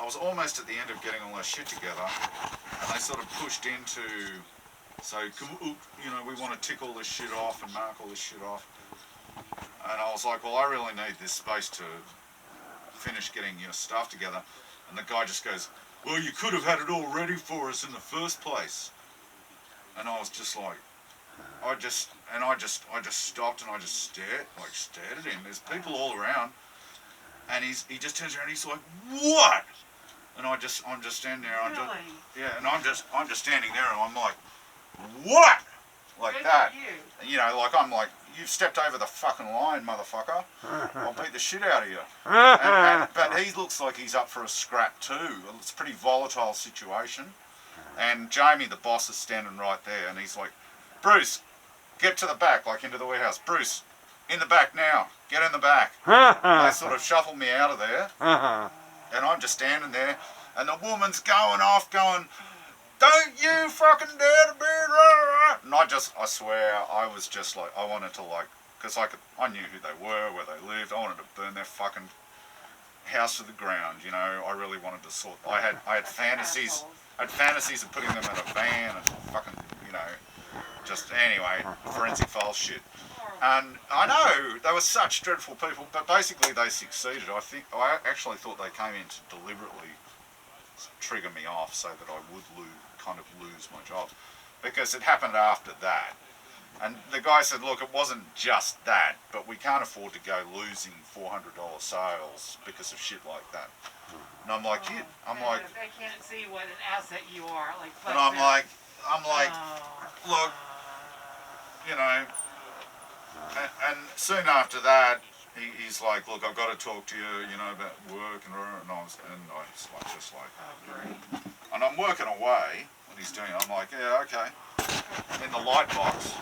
was almost at the end of getting all our shit together, and they sort of pushed into, so we want to tick all this shit off and mark all this shit off. And I was like, well, I really need this space to finish getting your stuff together. And the guy just goes, well, you could have had it all ready for us in the first place. And I was just like, I just stopped and I just stared at him. There's people all around, and he just turns around and he's like, what? And I'm just standing there. I'm just standing there and I'm like, what? Like Good that. for you. You know, like I'm like, you've stepped over the fucking line, motherfucker. I'll beat the shit out of you. But he looks like he's up for a scrap too. It's a pretty volatile situation. And Jamie, the boss, is standing right there, and he's like, Bruce, get to the back, like into the warehouse. Bruce, in the back now. Get in the back. They sort of shuffle me out of there. And I'm just standing there, and the woman's going off, going, don't you fucking dare to be there. And I swear, I was just like, I wanted to like, because I knew who they were, where they lived. I wanted to burn their fucking house to the ground, you know. I really wanted to sort, I had fantasies. I had fantasies of putting them in a van and fucking, you know, just, anyway, forensic file shit. And I know, they were such dreadful people, but basically they succeeded. I actually thought they came in to deliberately trigger me off so that I would lose my job. Because it happened after that. And the guy said, look, it wasn't just that, but we can't afford to go losing $400 sales because of shit like that. And I'm like, they can't see what an asset you are. Like, and I'm like, look, you know, and soon after that, he's like, look, I've got to talk to you, you know, about work and I was just like, and I'm working away when he's doing it. I'm like, yeah, okay. In the light box,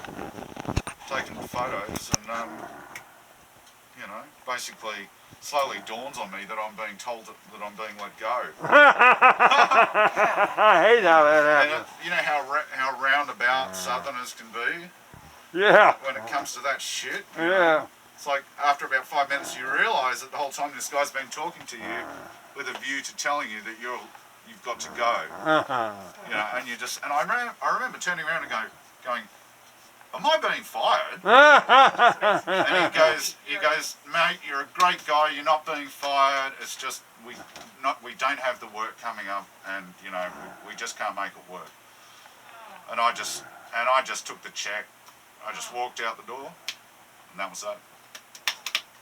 taking the photos, and you know, basically slowly dawns on me that I'm being told that I'm being let go. I hate how that happens. You know how roundabout Southerners can be? Yeah. When it comes to that shit. Yeah. Know? It's like after about 5 minutes you realise that the whole time this guy's been talking to you with a view to telling you that you've got to go. You know, and you just, and I remember turning around and going, am I being fired? And he goes, mate, you're a great guy, you're not being fired, it's just we don't have the work coming up, and you know, we just can't make it work. And I just took the check, I just walked out the door, and that was it.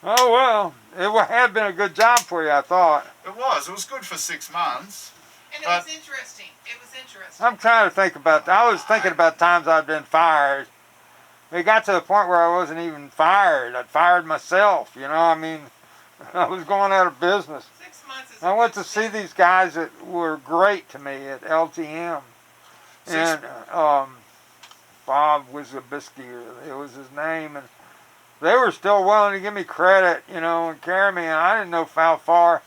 Oh well, it had been a good job for you, I thought. It was good for 6 months. And it was interesting. I'm trying to think about that. I was thinking about times I've been fired. It got to the point where I wasn't even fired. I'd fired myself, you know. I mean, I was going out of business. 6 months is I went to see these guys that were great to me at LTM. And Bob Wisabisky, it was his name, and they were still willing to give me credit, you know, and carry me, and I didn't know how far.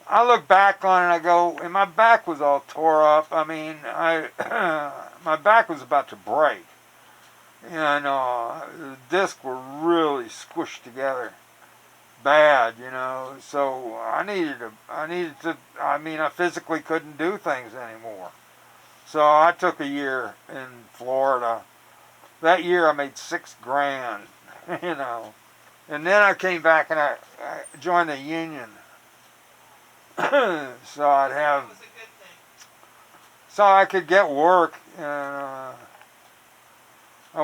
I look back on it and I go, and my back was all tore up. I mean, my back was about to break. And the discs were really squished together bad, you know. So I physically couldn't do things anymore. So I took a year in Florida. That year I made $6,000, you know. And then I came back and I joined the union. So I'd have, that was a good thing. so I could get work, and I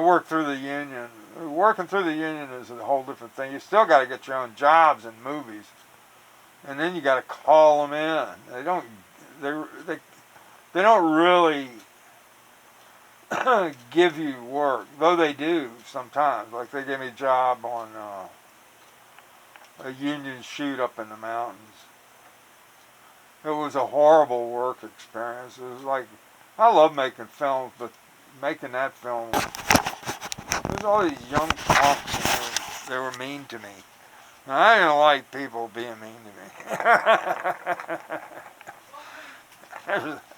worked through the union. Working through the union is a whole different thing. You still got to get your own jobs in movies, and then you got to call them in. They don't really give you work, though they do sometimes. Like they gave me a job on a union shoot up in the mountains. It was a horrible work experience. It was like, I love making films, but making that film, there's all these young punks and they were mean to me. And I didn't like people being mean to me.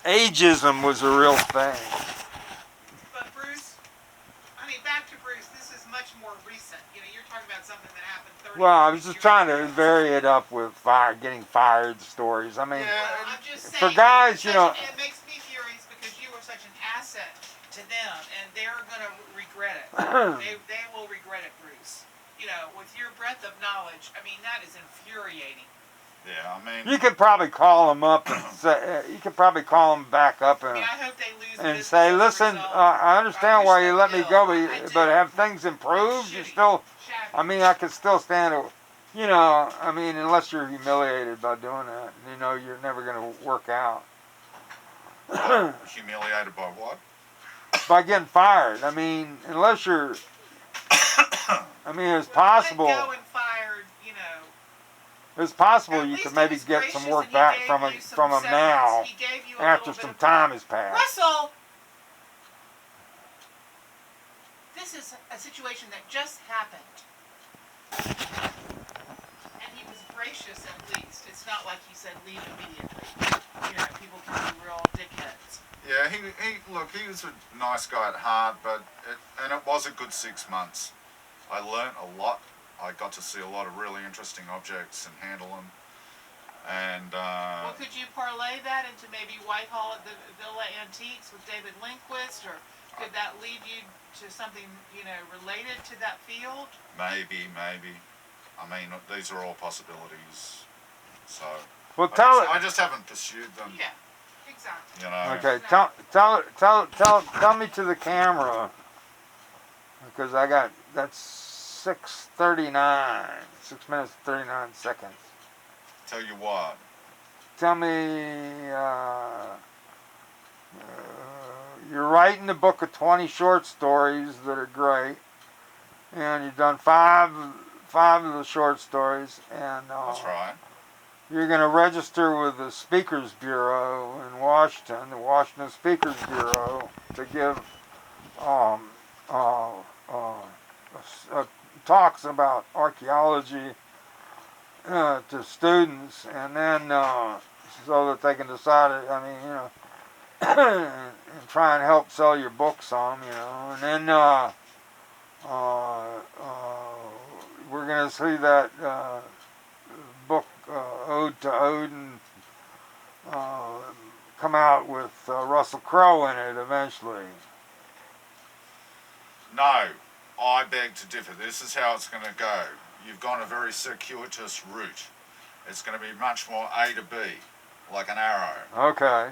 Ageism was a real thing. But Bruce, back to Bruce, this is much more recent. You know, you're talking about something that happened 30 Well, I years was just trying to vary it up with getting fired stories. I mean, Yeah, Well, I'm just for saying, guys, it's you such know- it makes me furious because you are such an asset to them, and they're gonna regret it. They will regret it, Bruce. You know, with your breadth of knowledge, I mean, that is infuriating. yeah. I mean, you could probably call them up and say, you could probably call them back up I and mean, I hope they lose and business say, as a listen, result. I understand wish why they you let me will. go, I but do. have things improved? You Shitty. still, Shabby. I mean, I could still stand it. You know, I mean, unless you're humiliated by doing that, you know, you're never going to work out. humiliated by what? By getting fired. I mean, unless you're, I mean, it's Well, possible. let go and fired, you know. It's possible At you least could he maybe was get gracious some work and he back gave from you him some severance. now He gave you a after little bit some of time has passed. Russell, this is a situation that just happened. And he was gracious at least. It's not like he said leave immediately. You know, people can be real dickheads. Yeah, look, he was a nice guy at heart, but it was a good 6 months. I learnt a lot. I got to see a lot of really interesting objects and handle them. And Well, could you parlay that into maybe Whitehall at the Villa Antiques with David Lindquist, or could that lead you to something, you know, related to that field? maybe. I mean, these are all possibilities. So Well, tell I just haven't pursued them. Yeah, exactly. You know. Okay, tell me to the camera because I got that's 6:39, 6 minutes 39 seconds. Tell you what. Tell me, you're writing a book of 20 short stories that are great, and you've done five of the short stories, and That's right. you're going to register with the Speakers Bureau in Washington, the Washington Speakers Bureau, to give talks about archaeology to students, and then so that they can decide. I mean, you know, and try and help sell your book some, you know, and then we're going to see that book Ode to Odin come out with Russell Crowe in it eventually. No, I beg to differ. This is how it's going to go. You've gone a very circuitous route. It's going to be much more A to B, like an arrow. Okay.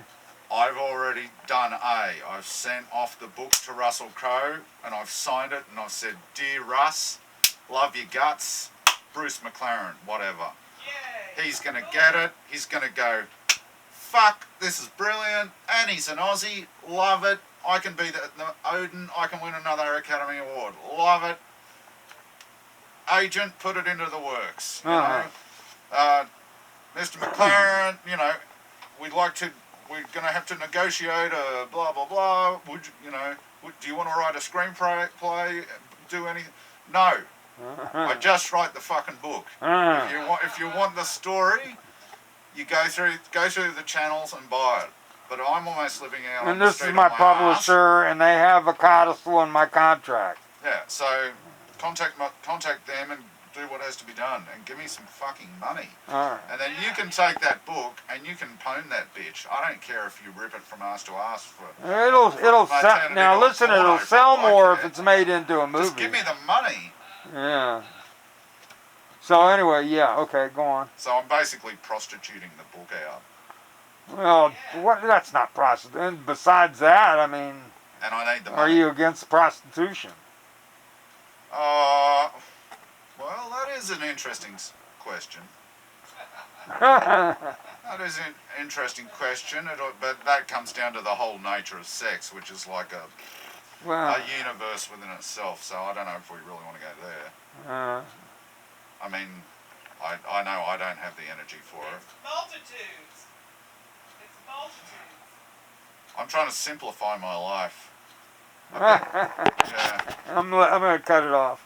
I've already done A. I've sent off the book to Russell Crowe, and I've signed it, and I've said, "Dear Russ, love your guts, Bruce MacLaren, whatever." Yay! He's going to get it. He's going to go, "Fuck, this is brilliant," and he's an Aussie. Love it. I can be the Odin. I can win another Academy Award. Love it. Agent, put it into the works. You know, Mr. MacLaren, you know, we're going to have to negotiate a blah blah blah. Do you want to write a screenplay? Do anything? No. I just write the fucking book. If you want the story, you go through the channels and buy it. But I'm almost living out on And the this street is my on publisher, and they have a codicil in my contract. Yeah, so contact them and do what has to be done, and give me some fucking money. All right. And then you can take that book and you can pwn that bitch. I don't care if you rip it from ass to ass for. It'll sell. Now listen, it'll sell more if it's made into a movie. Just give me the money. Yeah. So anyway, yeah, okay, go on. So I'm basically prostituting the book out. Well, that's not prostitution. And besides that, I mean, And I need the money. are you against prostitution? Well, that is an interesting question. Well, That is an interesting question, but that comes down to the whole nature of sex, which is like a universe within itself, so I don't know if we really want to go there. I mean, I know I don't have the energy for it. It's multitudes. It's multitudes. I'm trying to simplify my life. Yeah. I'm going to cut it off.